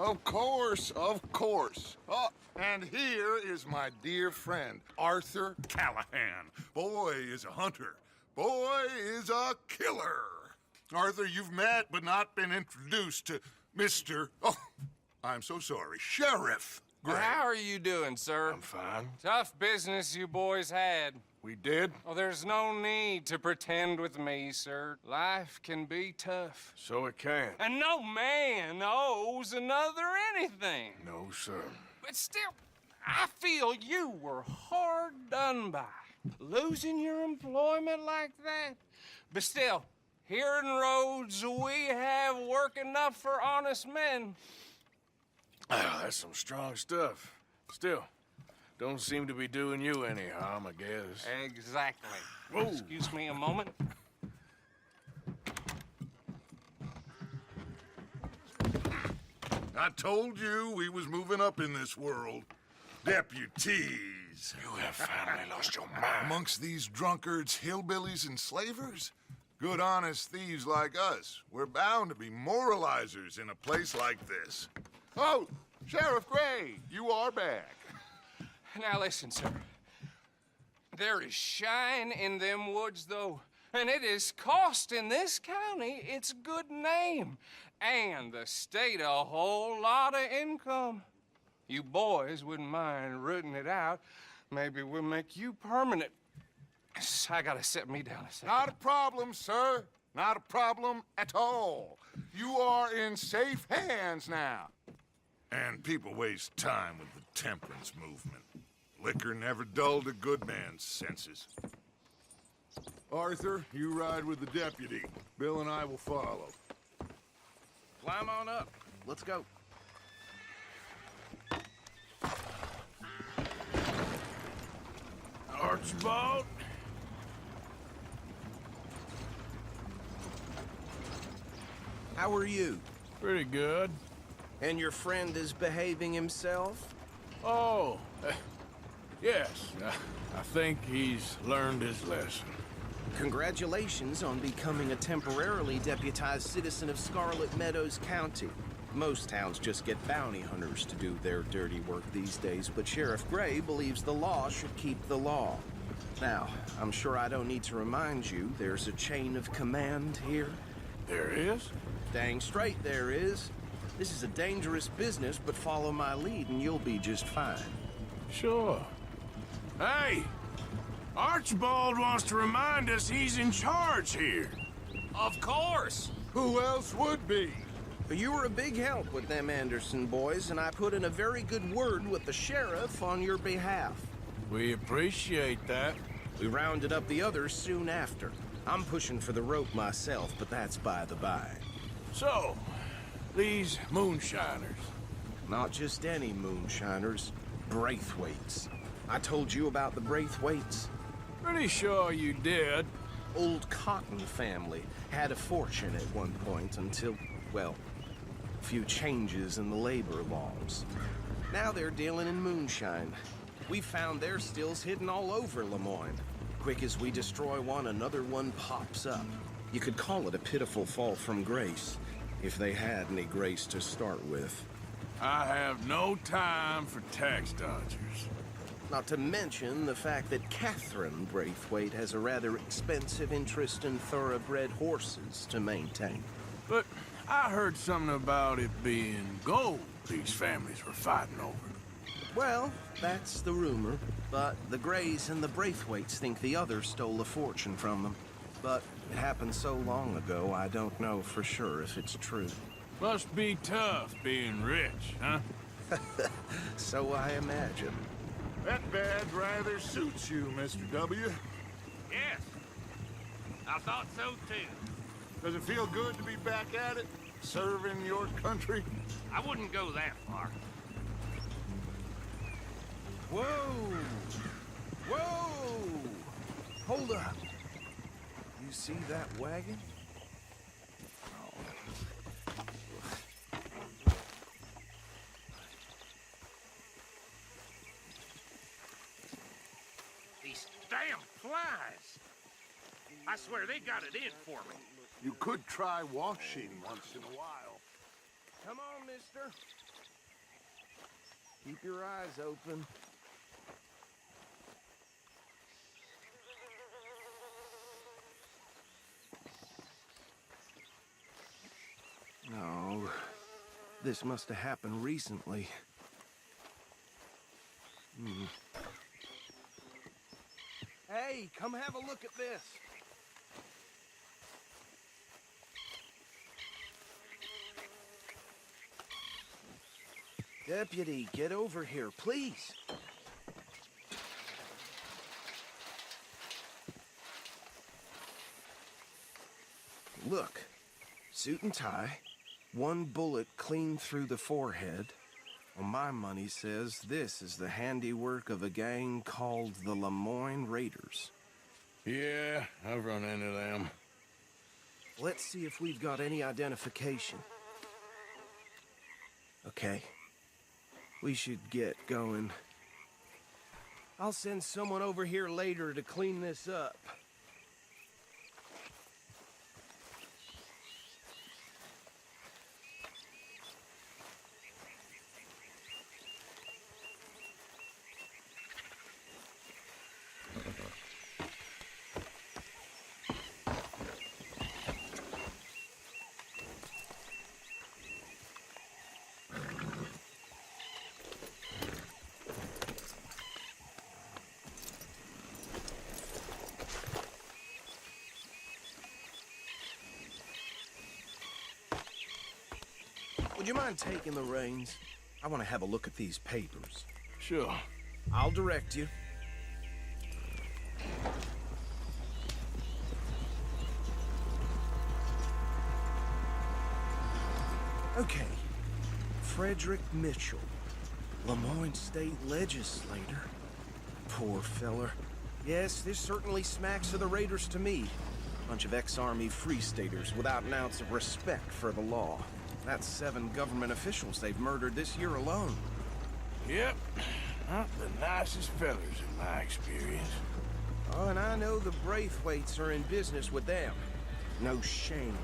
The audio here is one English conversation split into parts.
Of course, of course. Oh, and here is my dear friend, Arthur Callahan. Boy is a hunter. Boy is a killer. Arthur, you've met but not been introduced to Mr. Oh, I'm so sorry, Sheriff Gray. How are you doing, sir? I'm fine. Tough business you boys had. We did? Oh, there's no need to pretend with me, sir. Life can be tough. So it can. And no man owes another anything. No, sir. But still, I feel you were hard done by. Losing your employment like that. But still, here in Rhodes, we have work enough for honest men. Oh, that's some strong stuff. Still, don't seem to be doing you any harm, I guess. Exactly. Whoa. Excuse me a moment. I told you we was moving up in this world. Deputies. You have finally lost your mind. Amongst these drunkards, hillbillies, and slavers? Good honest thieves like us. We're bound to be moralizers in a place like this. Oh, Sheriff Gray, you are back. Now listen, sir. There is shine in them woods, though. And it is costing this county its good name. And the state a whole lot of income. You boys wouldn't mind rooting it out. Maybe we'll make you permanent. I gotta set me down a second. Not a problem, sir. Not a problem at all. You are in safe hands now. And people waste time with the temperance movement. Liquor never dulled a good man's senses. Arthur, you ride with the deputy. Bill and I will follow. Climb on up. Let's go. Archibald? How are you? Pretty good. And your friend is behaving himself? Oh, yes. I think he's learned his lesson. Congratulations on becoming a temporarily deputized citizen of Scarlet Meadows County. Most towns just get bounty hunters to do their dirty work these days, but Sheriff Gray believes the law should keep the law. Now, I'm sure I don't need to remind you there's a chain of command here. There is? Dang straight there is. This is a dangerous business, but follow my lead and you'll be just fine. Sure. Hey! Archibald wants to remind us he's in charge here. Of course. Who else would be? You were a big help with them Anderson boys, and I put in a very good word with the sheriff on your behalf. We appreciate that. We rounded up the others soon after. I'm pushing for the rope myself, but that's by the by. So, these moonshiners. Not just any moonshiners, Braithwaites. I told you about the Braithwaites. Pretty sure you did. Old Cotton family had a fortune at one point until, well, a few changes in the labor laws. Now they're dealing in moonshine. We found their stills hidden all over Lemoyne. Quick as we destroy one, another one pops up. You could call it a pitiful fall from grace, if they had any grace to start with. I have no time for tax dodgers. Not to mention the fact that Catherine Braithwaite has a rather expensive interest in thoroughbred horses to maintain. But I heard something about it being gold these families were fighting over. Well, that's the rumor. But the Grays and the Braithwaites think the others stole a fortune from them. But it happened so long ago, I don't know for sure if it's true. Must be tough being rich, huh? So I imagine. That badge rather suits you, Mr. W. Yes, I thought so too. Does it feel good to be back at it? Serving your country? I wouldn't go that far. Whoa! Whoa! Hold up. You see that wagon? These damn flies. I swear they got it in for me. You could try washing once in a while. Come on, mister. Keep your eyes open. No, this must have happened recently. Hey, come have a look at this. Deputy, get over here, please. Look, suit and tie, one bullet clean through the forehead. Well, my money says this is the handiwork of a gang called the Lemoyne Raiders. Yeah, I've run into them. Let's see if we've got any identification. Okay. We should get going. I'll send someone over here later to clean this up. Would you mind taking the reins? I want to have a look at these papers. Sure. I'll direct you. Okay. Frederick Mitchell, Lemoyne State Legislator. Poor feller. Yes, this certainly smacks of the Raiders to me. Bunch of ex-Army Free Staters without an ounce of respect for the law. That's 7 government officials they've murdered this year alone. Yep. Not the nicest fellas in my experience. Oh, and I know the Braithwaites are in business with them. No shame.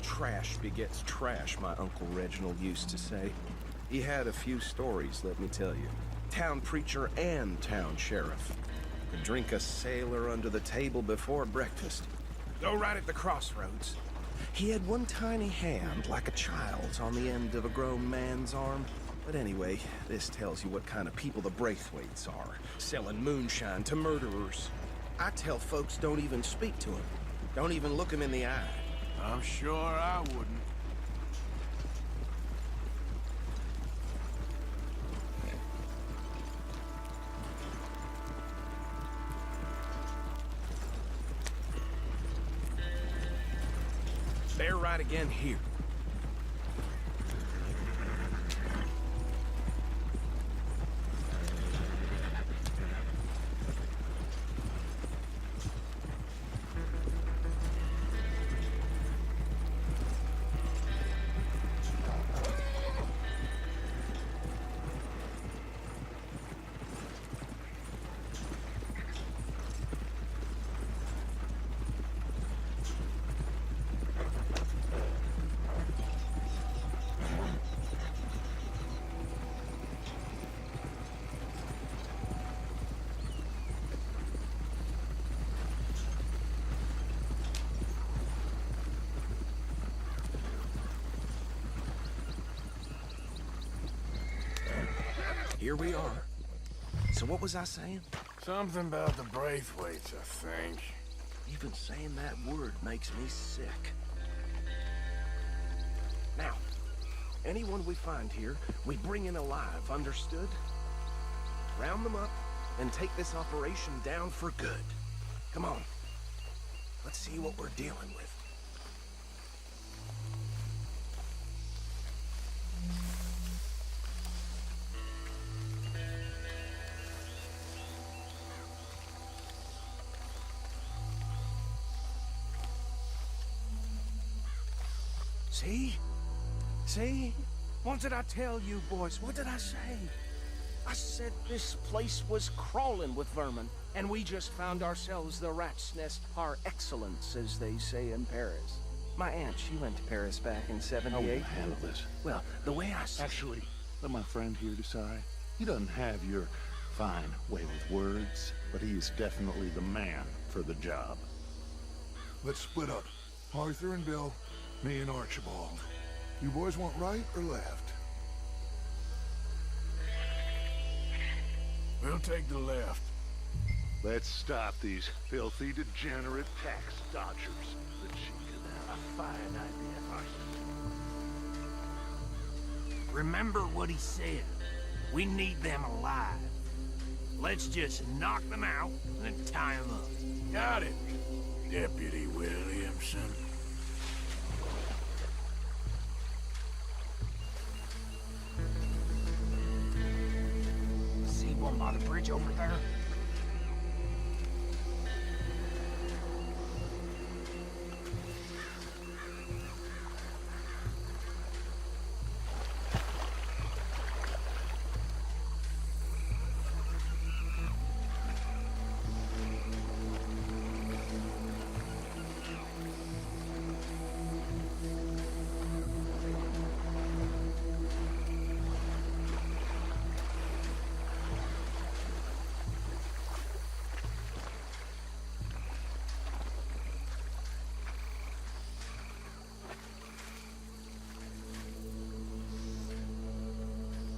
Trash begets trash, my Uncle Reginald used to say. He had a few stories, let me tell you. Town preacher and town sheriff. Could drink a sailor under the table before breakfast. Go right at the crossroads. He had one tiny hand, like a child's, on the end of a grown man's arm. But anyway, this tells you what kind of people the Braithwaites are, selling moonshine to murderers. I tell folks don't even speak to him. Don't even look him in the eye. I'm sure I wouldn't. They're right again here. Here we are. So what was I saying? Something about the Braithwaites, I think. Even saying that word makes me sick. Now, anyone we find here, we bring in alive, understood? Round them up and take this operation down for good. Come on. Let's see what we're dealing with. See? See? What did I tell you, boys? What did I say? I said this place was crawling with vermin, and we just found ourselves the rat's nest par excellence, as they say in Paris. My aunt, she went to Paris back in '78. How will I handle this? Well, the way I see Actually, let my friend here decide. He doesn't have your fine way with words, but he is definitely the man for the job. Let's split up. Arthur and Bill, me and Archibald. You boys want right or left? We'll take the left. Let's stop these filthy, degenerate tax dodgers. The chicken have a fine idea, Arthur. Remember what he said. We need them alive. Let's just knock them out and then tie them up. Got it, Deputy Williamson. See one by the bridge over there?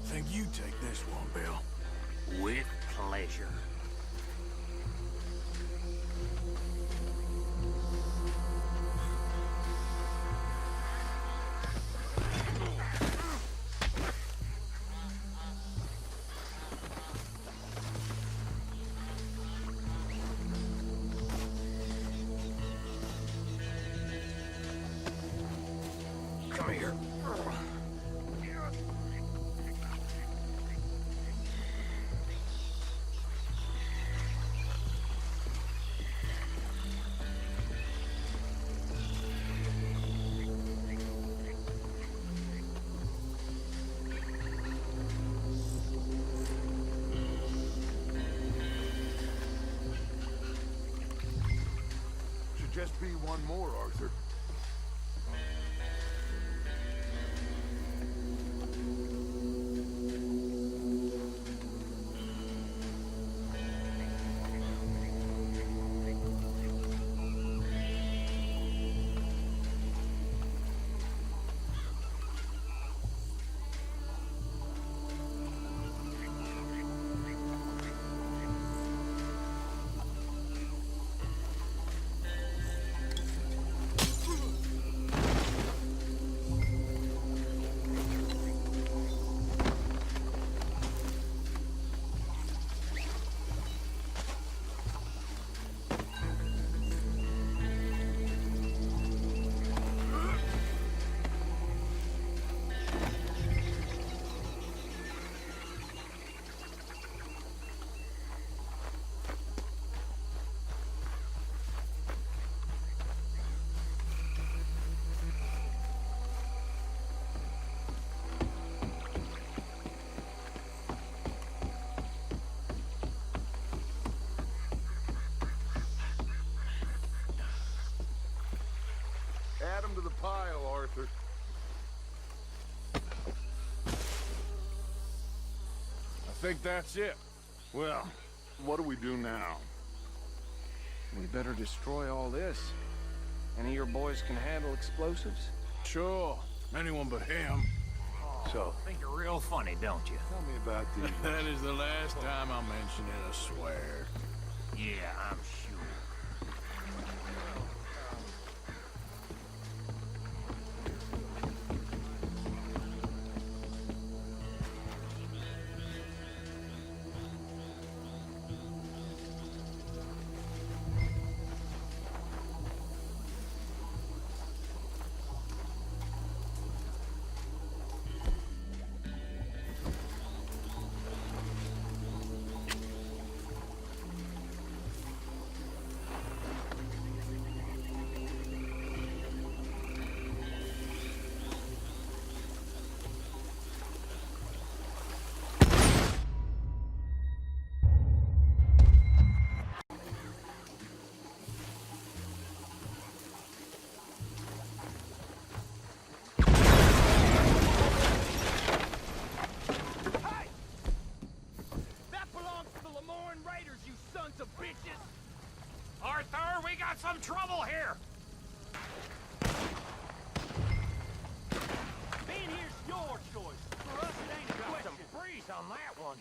Think you take this one, Bill. With pleasure. Come here. Should just be one more, Arthur. Add 'em to the pile, Arthur. I think that's it. Well, what do we do now? We better destroy all this. Any of your boys can handle explosives? Sure. Anyone but him. So, Think you're real funny, don't you? tell me about these. That is the last time I mention it, I swear. Yeah, I'm sure. sons of bitches! Arthur, we got some trouble here! Being here's your choice. For us, it ain't a question. Got some breeze on that one.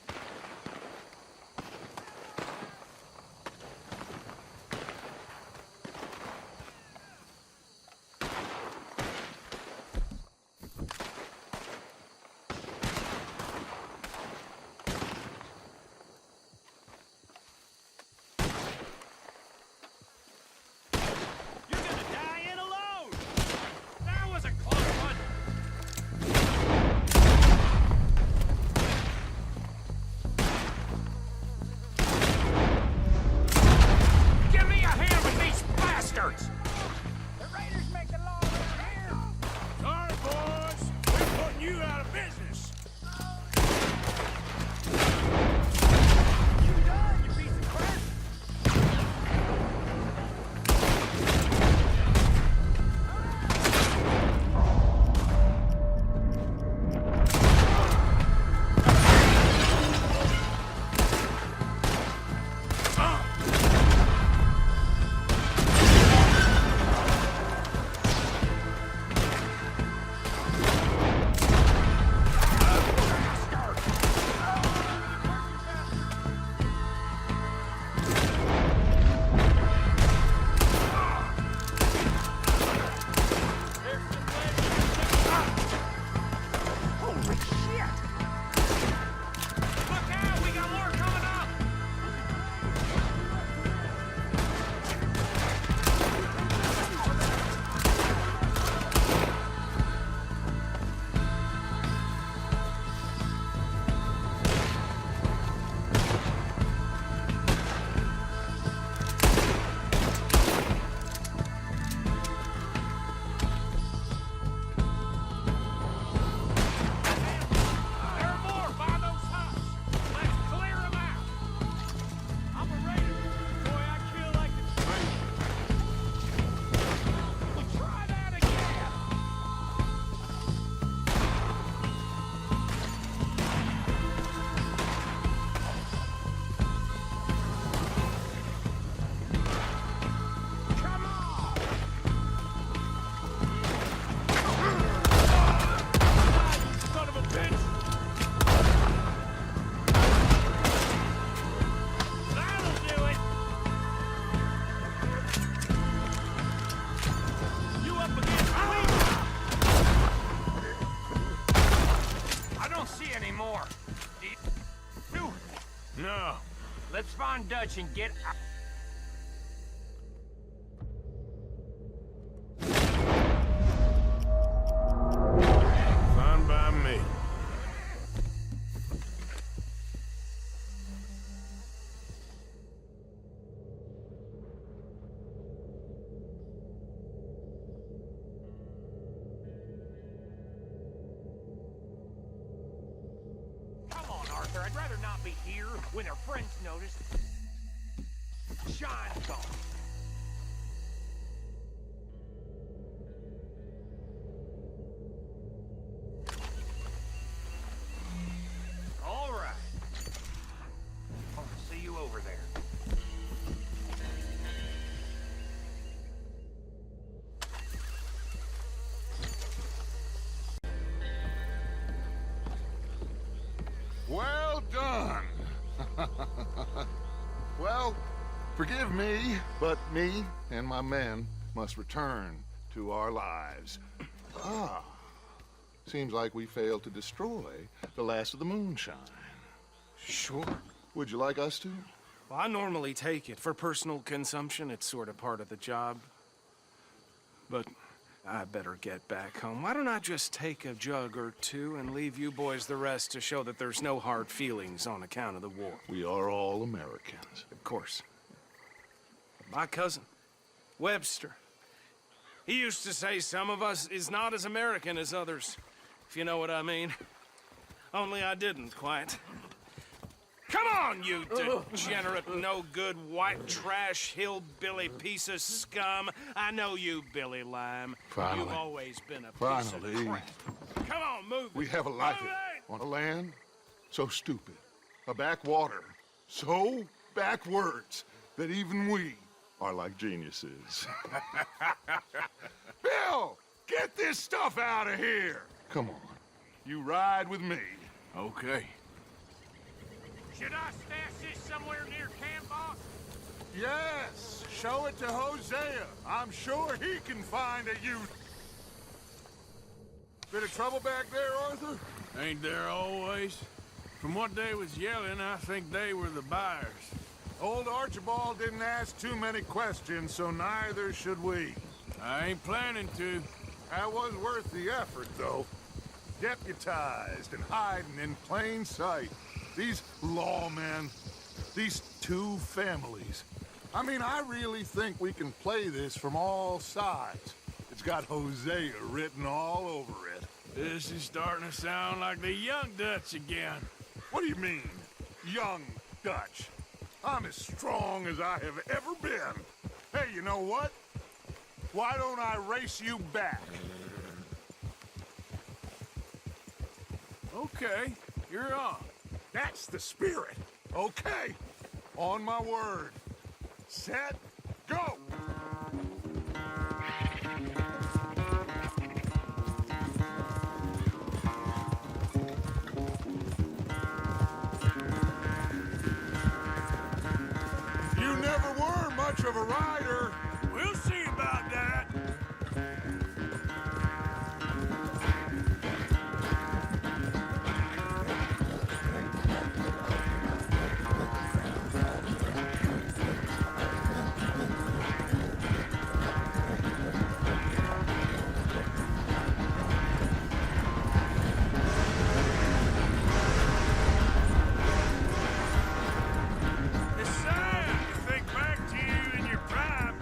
No. Let's find Dutch and get out. Fine by me. Come on, Arthur. I'd rather not be here when our friends notice. Shine's gone. All right. I'll see you over there. Well done. Well, forgive me, but me and my men must return to our lives. Ah, seems like we failed to destroy the last of the moonshine. Sure. Would you like us to? Well, I normally take it. For personal consumption, it's sort of part of the job. But I better get back home. Why don't I just take a jug or two and leave you boys the rest to show that there's no hard feelings on account of the war? We are all Americans. Of course. My cousin, Webster, he used to say some of us is not as American as others, if you know what I mean. Only I didn't quite. Come on, you degenerate, no-good, white trash, hillbilly piece of scum. I know you, Billy Lime. Finally. You've always been a piece Finally. of crap. Come on, move We it. have a life Move it! on a land so stupid, a backwater so back words that even we are like geniuses. Bill, get this stuff out of here! Come on, you ride with me. Okay. Should I stash this somewhere near camp, boss? Yes, show it to Hosea. I'm sure he can find a use. Bit of trouble back there, Arthur? Ain't there always? From what they was yelling, I think they were the buyers. Old Archibald didn't ask too many questions, so neither should we. I ain't planning to. That was worth the effort, though. Deputized and hiding in plain sight. These lawmen, these two families. I mean, I really think we can play this from all sides. It's got Hosea written all over it. This is starting to sound like the Young Dutch again. What do you mean, young Dutch? I'm as strong as I have ever been. Hey, you know what? Why don't I race you back? Okay, you're on. That's the spirit. Okay, on my word. Set, go! You never were much of a rider. We'll see about that. It's sad to think back to you in your prime.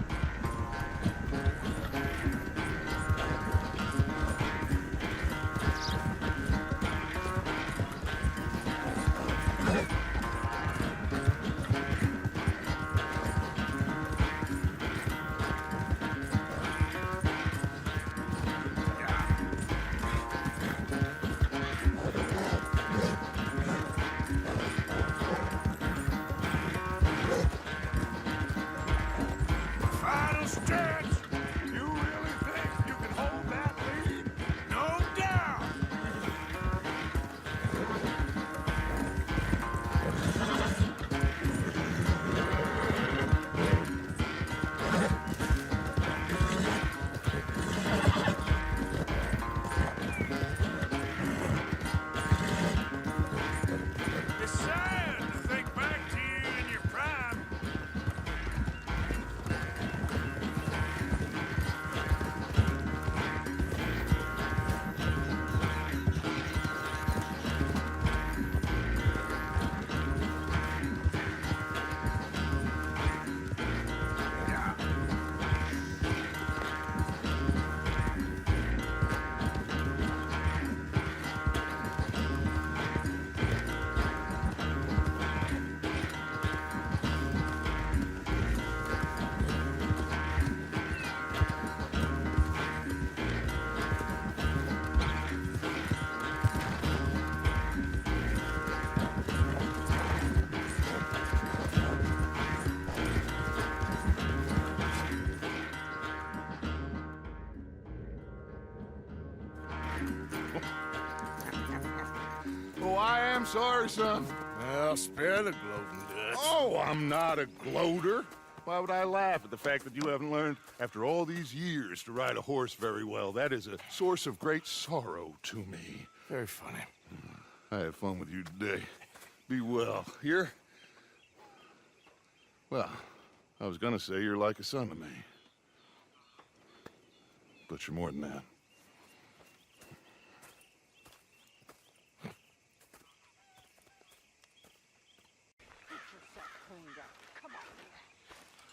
Final stretch. You really think you can hold that lead? No doubt. It's sad to think back to you in your prime. Oh, I am sorry, son. Well, spare the gloating Dutch. Oh, I'm not a gloater. Why would I laugh at the fact that you haven't learned, after all these years, to ride a horse very well? That is a source of great sorrow to me. Very funny. I had fun with you today. Be well. Here? Well, I was gonna say you're like a son to me. But you're more than that.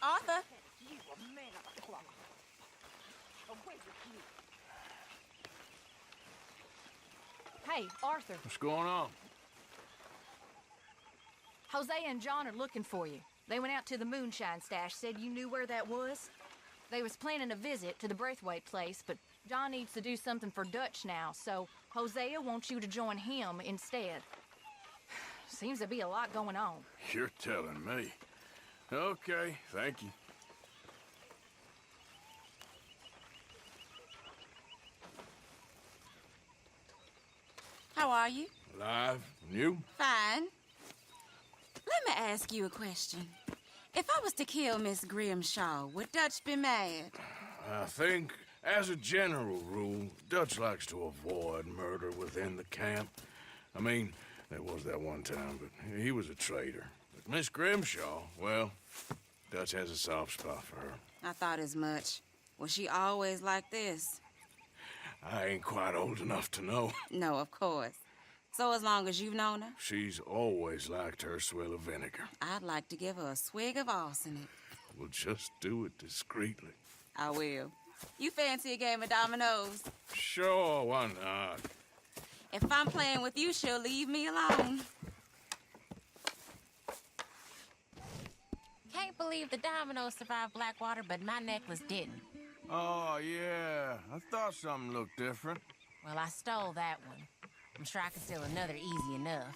Arthur? Hey, Arthur. What's going on? Hosea and John are looking for you. They went out to the Moonshine stash, said you knew where that was. They was planning a visit to the Braithwaite place, but John needs to do something for Dutch now, so Hosea wants you to join him instead. Seems to be a lot going on. You're telling me. Okay, thank you. How are you? Alive? And you? Fine. Let me ask you a question. If I was to kill Miss Grimshaw, would Dutch be mad? I think, as a general rule, Dutch likes to avoid murder within the camp. I mean, there was that one time, but he was a traitor. But Miss Grimshaw, well, Dutch has a soft spot for her. I thought as much. Was she always like this? I ain't quite old enough to know. No, of course. So as long as you've known her, She's always liked her swill of vinegar. I'd like to give her a swig of arsenic. We'll just do it discreetly. I will. You fancy a game of dominoes? Sure, why not? If I'm playing with you, she'll leave me alone. Can't believe the dominoes survived Blackwater, but my necklace didn't. Oh, yeah. I thought something looked different. Well, I stole that one. I'm sure I can steal another easy enough.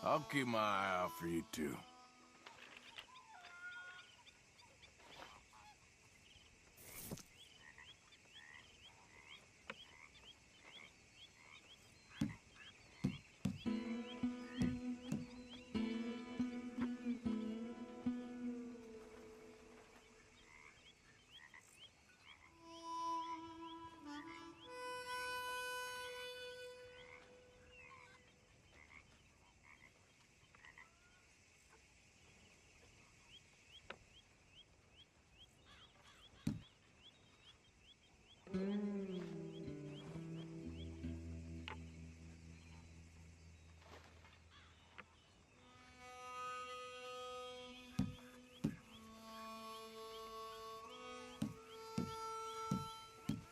I'll keep my eye out for you, too.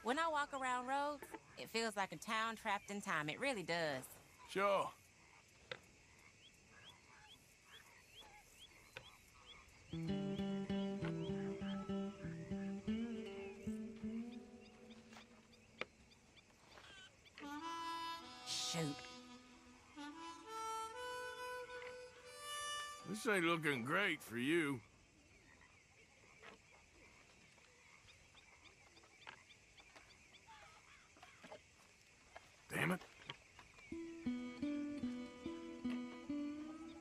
When I walk around roads, it feels like a town trapped in time. It really does. Sure. Shoot. This ain't looking great for you. Damn it.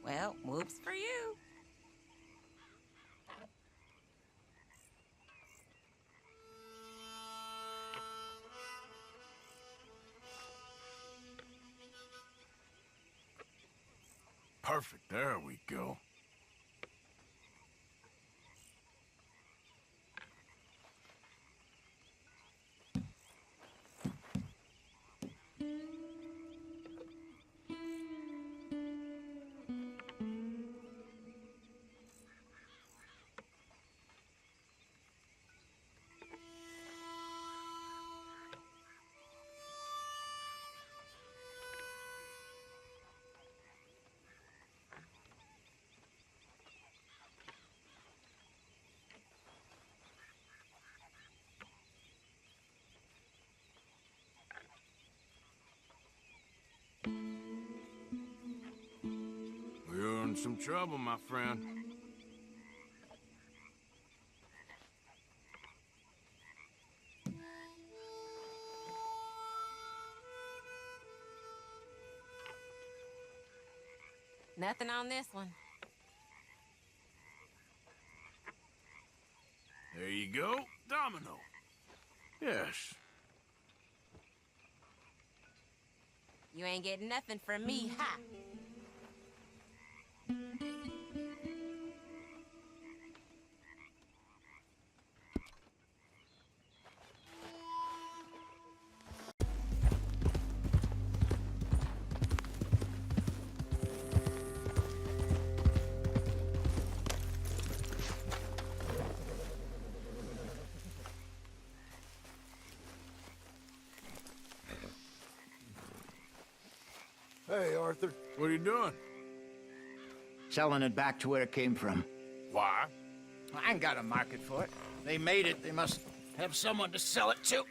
Well, whoops for you. Perfect. There we go. You're in some trouble, my friend. Nothing on this one. There you go. Domino. Yes. You ain't getting nothing from me, ha! Hey, Arthur. What are you doing? Selling it back to where it came from. Why? I ain't got a market for it. They made it. They must have someone to sell it to.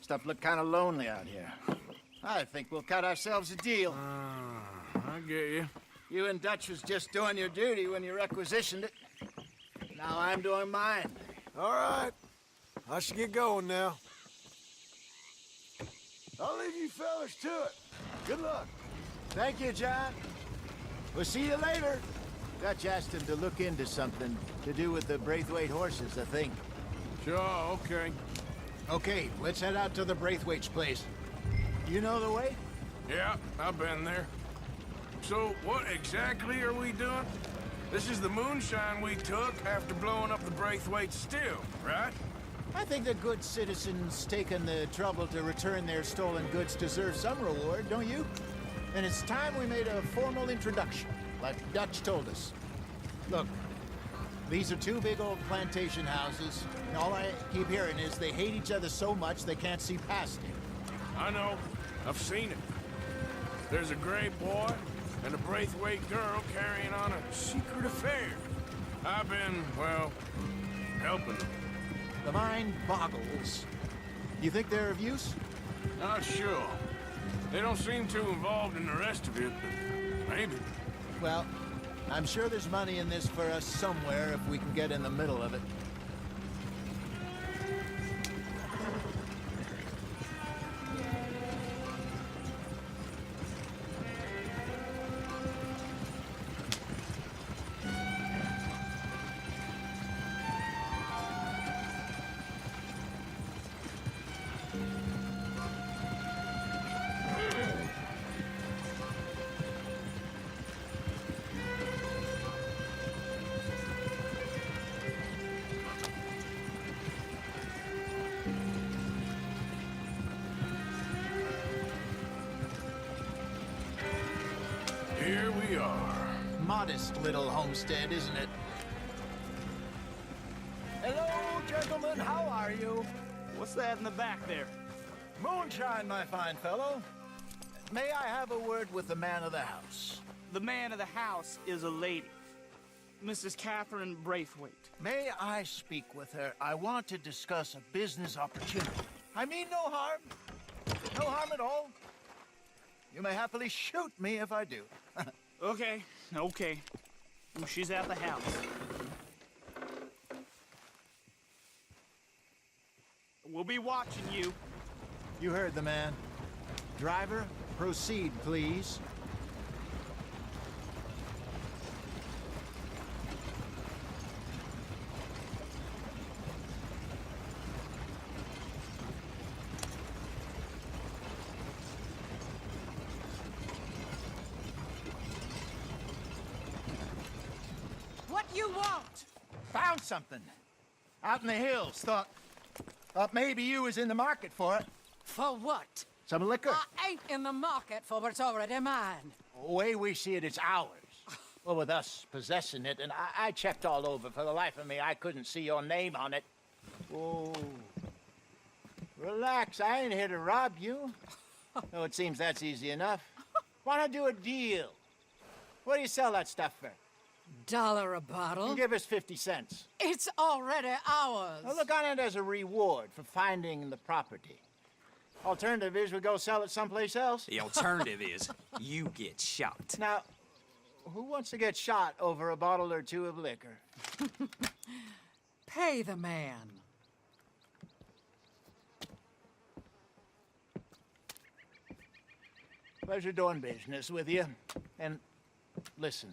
Stuff look kind of lonely out here. I think we'll cut ourselves a deal. get you. You and Dutch was just doing your duty when you requisitioned it. Now I'm doing mine. All right. I should get going now. I'll leave you fellas to it. Good luck. Thank you, John. We'll see you later. Dutch asked him to look into something to do with the Braithwaite horses, I think. Sure, okay. Okay, let's head out to the Braithwaite's place. You know the way? Yeah, I've been there. So, what exactly are we doing? This is the moonshine we took after blowing up the Braithwaite still, right? I think the good citizens taking the trouble to return their stolen goods deserve some reward, don't you? And it's time we made a formal introduction, like Dutch told us. Look, these are two big old plantation houses, and all I keep hearing is they hate each other so much they can't see past it. I know. I've seen it. There's a gray boy and a Braithwaite girl carrying on a secret affair. I've been, well, helping them. The mind boggles. You think they're of use? Not sure. They don't seem too involved in the rest of it, but maybe. Well, I'm sure there's money in this for us somewhere if we can get in the middle of it. Here we are. Modest little homestead, isn't it? Hello, gentlemen. How are you? What's that in the back there? Moonshine, my fine fellow. May I have a word with the man of the house? The man of the house is a lady. Mrs. Catherine Braithwaite. May I speak with her? I want to discuss a business opportunity. I mean no harm. No harm at all. You may happily shoot me if I do. Okay. Well, she's at the house. We'll be watching you. You heard the man. Driver, proceed, please. What you want? Found something. Out in the hills. Thought maybe you was in the market for it. For what? Some liquor. I ain't in the market for what's already mine. The way we see it, it's ours. Well, with us possessing it, and I checked all over. For the life of me, I couldn't see your name on it. Oh. Relax, I ain't here to rob you. No, it seems that's easy enough. Why not do a deal? What do you sell that stuff for? $1 a bottle? You give us 50 cents. It's already ours. Now look on it as a reward for finding the property. Alternative is we go sell it someplace else. The alternative is you get shot. Now, who wants to get shot over a bottle or two of liquor? Pay the man. Pleasure doing business with you. And listen,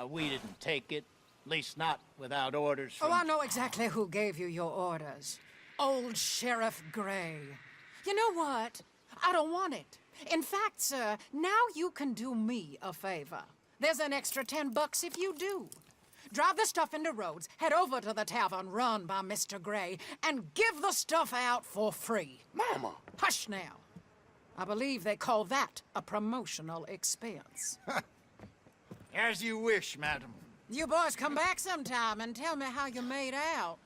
we didn't take it. At least not without orders from... Oh, I know exactly who gave you your orders. Old Sheriff Gray. You know what? I don't want it. In fact, sir, now you can do me a favor. There's an extra $10 if you do. Drive the stuff into Rhodes, head over to the tavern run by Mr. Gray, and give the stuff out for free. Mama! Hush now. I believe they call that a promotional expense. As you wish, madam. You boys come back sometime and tell me how you made out.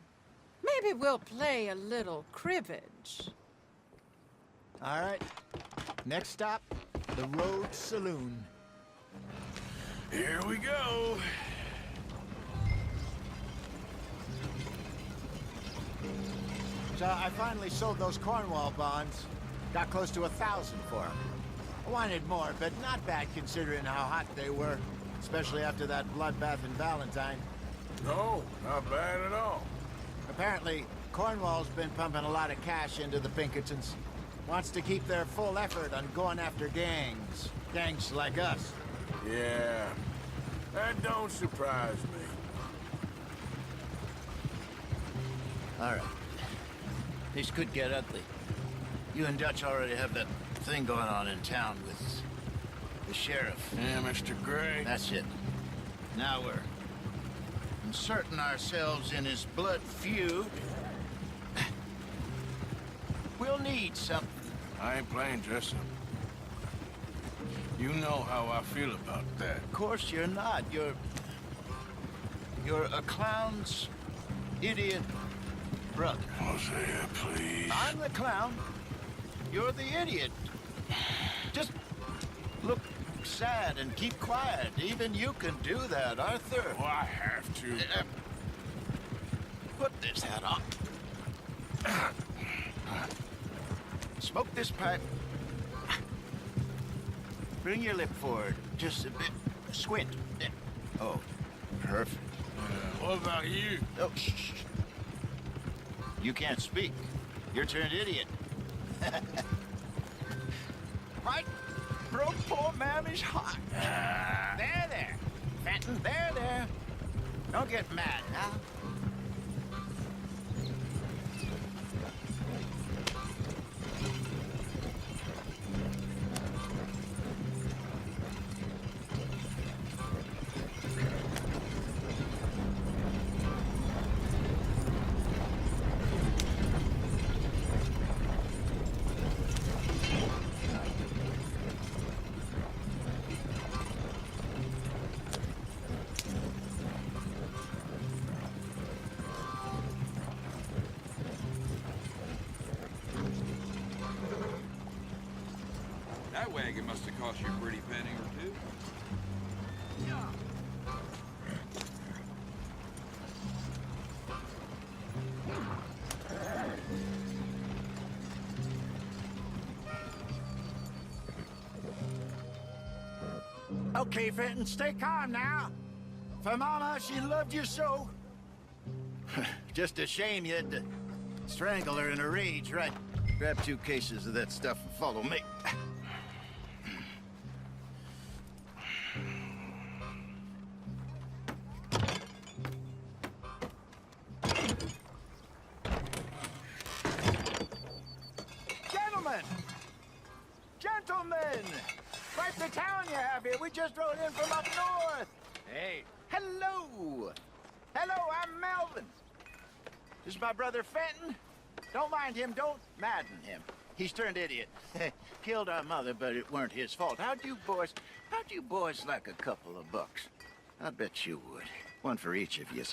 Maybe we'll play a little cribbage. All right. Next stop, the Rhodes Saloon. Here we go. So I finally sold those Cornwall bonds. Got close to 1,000 for them. I wanted more, but not bad considering how hot they were. Especially after that bloodbath in Valentine. No, not bad at all. Apparently, Cornwall's been pumping a lot of cash into the Pinkertons. Wants to keep their full effort on going after gangs. Gangs like us. Yeah, that don't surprise me. All right. This could get ugly. You and Dutch already have that thing going on in town with the sheriff. Yeah, Mr. Gray. That's it. Now we're inserting ourselves in his blood feud. We'll need something. I ain't playing dress-up. You know how I feel about that. Of course you're not. You're a clown's idiot brother. Hosea, please. I'm the clown. You're the idiot. Just look sad and keep quiet. Even you can do that, Arthur. Oh, I have to. Put this hat on. Smoke this pipe. Bring your lip forward just a bit. Squint. Oh, perfect. What about you? Oh, shh. You can't speak. You're turned idiot. Right? Broke poor mammy's heart. There. Fenton, there. Don't get mad now. That wagon must have cost you a pretty penny or two. Okay, Fenton, stay calm now. For Mama, she loved you so. Just a shame you had to strangle her in a rage, right? Grab 2 cases of that stuff and follow me. Gentlemen! Quite the town you have here. We just rode in from up north. Hey, hello! Hello, I'm Melvin. This is my brother Fenton. Don't mind him, don't madden him. He's turned idiot. Killed our mother, but it weren't his fault. How'd you boys like a couple of bucks? I bet you would. One for each of you.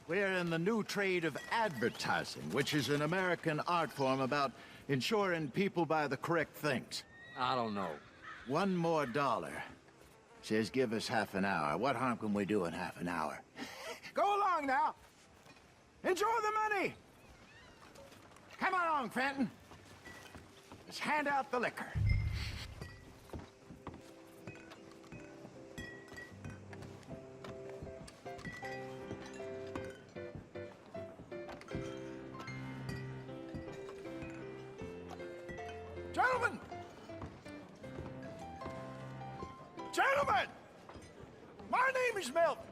We're in the new trade of advertising, which is an American art form about ensuring people buy the correct things. I don't know. $1 more. Says give us half an hour. What harm can we do in half an hour? Go along now. Enjoy the money. Come along, Fenton. Let's hand out the liquor. Gentlemen! Gentlemen! My name is Melvin.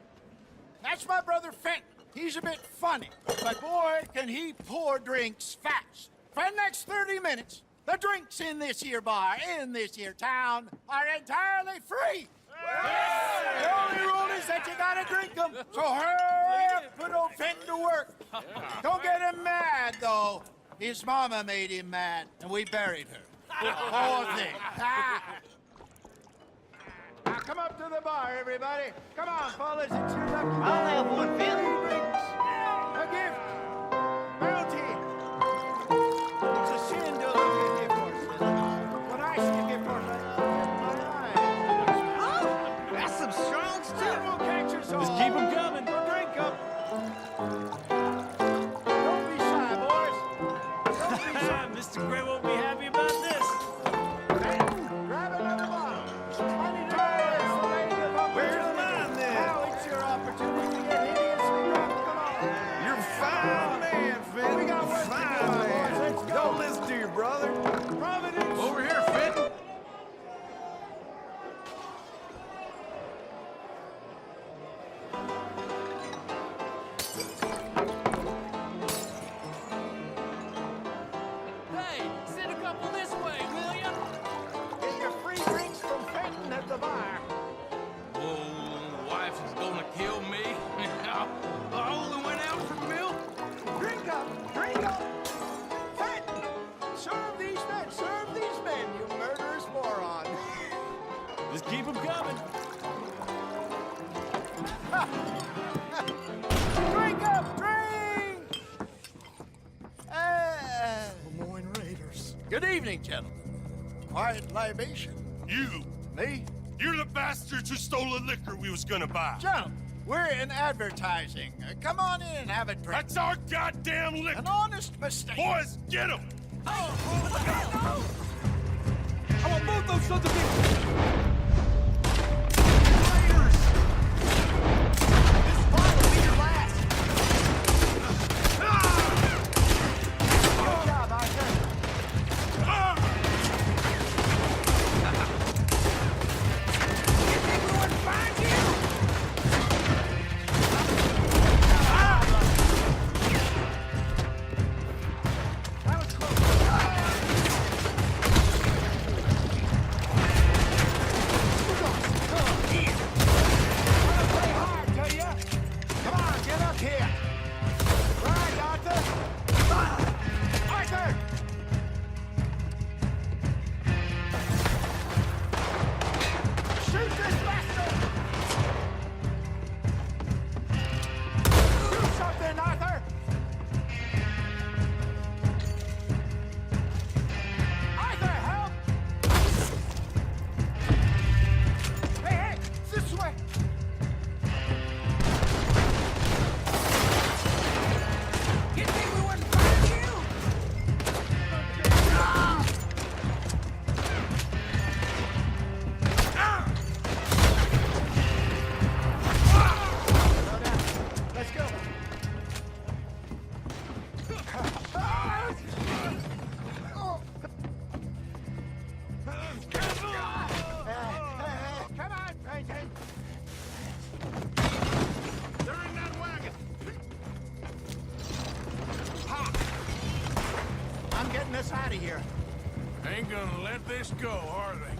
That's my brother Fenton. He's a bit funny, but boy, can he pour drinks fast. For the next 30 minutes, the drinks in this here bar, in this here town, are entirely free. The only rule is that you gotta drink them. So hurry up, put old Fenton to work. Don't get him mad, though. His mama made him mad, and we buried her. Poor thing. Now come up to the bar, everybody. Come on, fellas, it's your lucky day. I'll have one, Phil. A gift. Bounty. It's a sin to look at gift horse. When I see a gift horse, I my eyes. Oh, that's some strong stuff. We'll catch us all. Just keep 'em coming. We'll drink 'em. Don't be shy, boys. Don't be shy. Mr. Gray won't be happy about this. Grab it Good evening, gentlemen. Quiet libation. You! Me? You're the bastards who stole the liquor we was gonna buy. Gentlemen, we're in advertising. Come on in and have a drink. That's our goddamn liquor! An honest mistake. Boys, get him! Oh, look out! No! I want both those sons of bitches! Us out of here. Ain't gonna let this go, are they?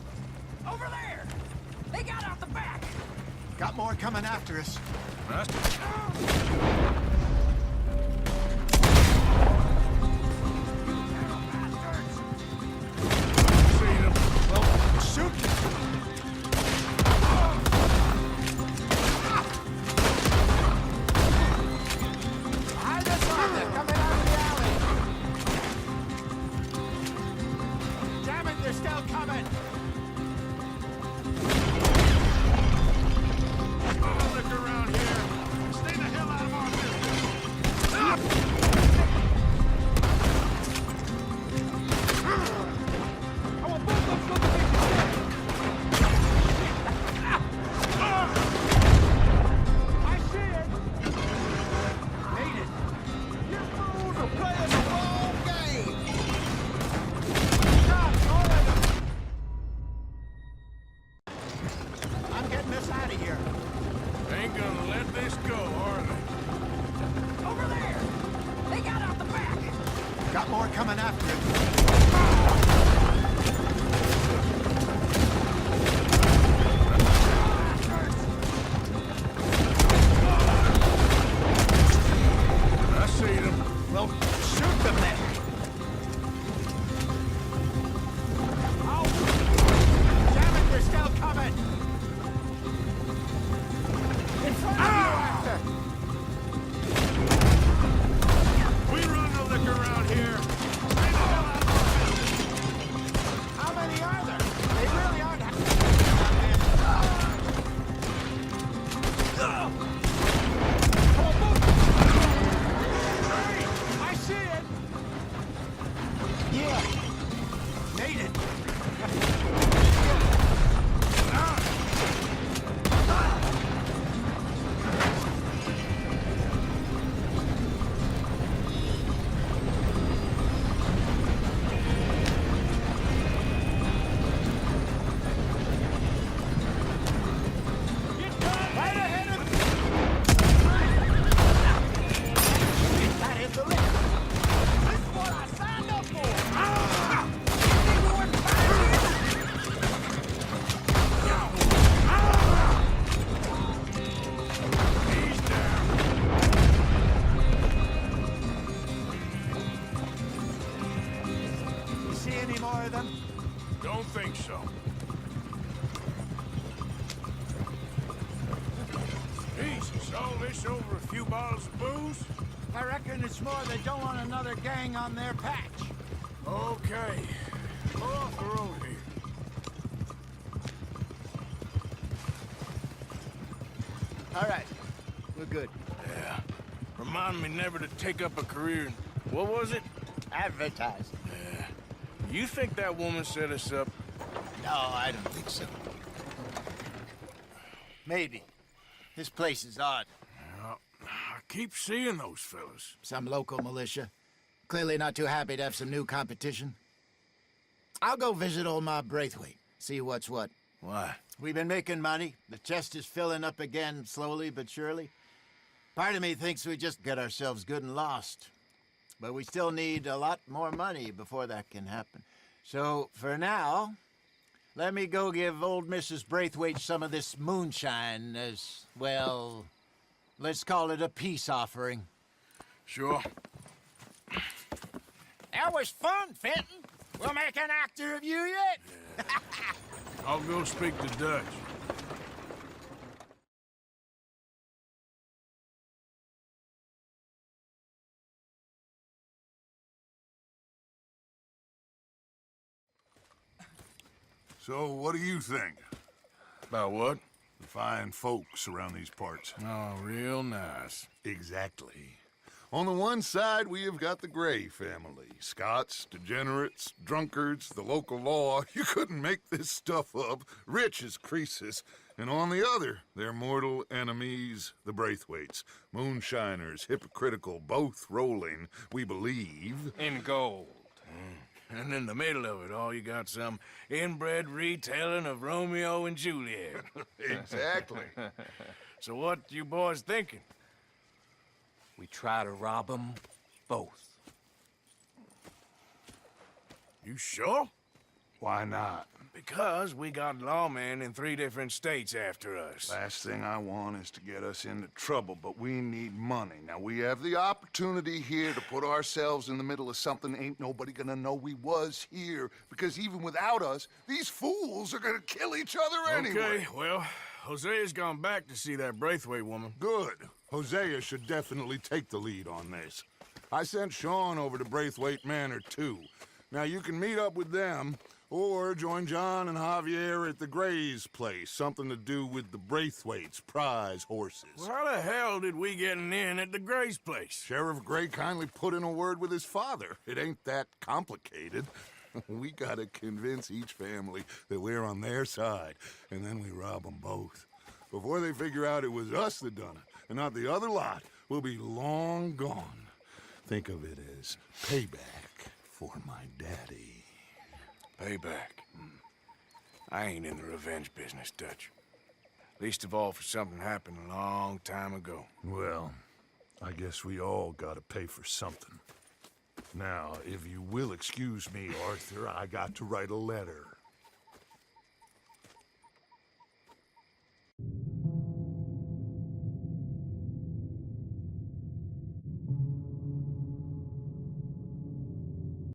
Over there! They got out the back! Got more coming after us. Well, shoot! Behind us, Arthur! Coming out of the alley! Damn it, they're still coming! Look around here. Stay the hell out of our business. I want both those sons of I see it! Made it! You fools are playing the wrong game! Stop, all of them! I'm getting us out of here. Ain't gonna let this go, are they? Over there! They got out the back! Got more coming after it. I see them. Well, shoot them then. Oh! Damn it, they're still coming! In front of you, Arthur! We run the liquor around here. How many are there? They really aren't. I see it! Yeah. Made it. Right ahead of you. That is the lift. This is what I signed up for. He's down. You see any more of them? Don't think so. Jesus, all this over a few bottles of booze? I reckon it's more they don't want another gang on their patch. Okay. Go off the road here. All right. We're good. Yeah. Remind me never to take up a career in... What was it? Advertising. Yeah. You think that woman set us up? No, I don't think so. Maybe. This place is odd. Well, I keep seeing those fellas. Some local militia. Clearly not too happy to have some new competition. I'll go visit old Ma Braithwaite, see what's what. Why? We've been making money. The chest is filling up again, slowly but surely. Part of me thinks we just get ourselves good and lost. But we still need a lot more money before that can happen. So, for now, let me go give old Mrs. Braithwaite some of this moonshine as, well, let's call it a peace offering. Sure. That was fun, Fenton. We'll make an actor of you yet. Yeah. I'll go speak to Dutch. So, what do you think? About what? The fine folks around these parts. Oh, real nice. Exactly. On the one side, we have got the Gray family. Scots, degenerates, drunkards, the local law. You couldn't make this stuff up. Rich as Croesus. And on the other, their mortal enemies, the Braithwaites. Moonshiners, hypocritical, both rolling, we believe. In gold. And in the middle of it all, you got some inbred retelling of Romeo and Juliet. Exactly. So what you boys thinking? We try to rob them both. You sure? Why not? Because we got lawmen in 3 different states after us. Last thing I want is to get us into trouble, but we need money. Now, we have the opportunity here to put ourselves in the middle of something ain't nobody gonna know we was here, because even without us, these fools are gonna kill each other anyway. Okay, well, Hosea's gone back to see that Braithwaite woman. Good. Hosea should definitely take the lead on this. I sent Sean over to Braithwaite Manor, too. Now, you can meet up with them, or join John and Javier at the Gray's place. Something to do with the Braithwaites' prize horses. Well, how the hell did we get in at the Gray's place? Sheriff Gray kindly put in a word with his father. It ain't that complicated. We gotta convince each family that we're on their side, and then we rob them both. Before they figure out it was us that done it, and not the other lot, we'll be long gone. Think of it as payback for my daddy. Payback. I ain't in the revenge business, Dutch. Least of all for something happened a long time ago. Well, I guess we all gotta pay for something. Now, if you will excuse me, Arthur, I got to write a letter.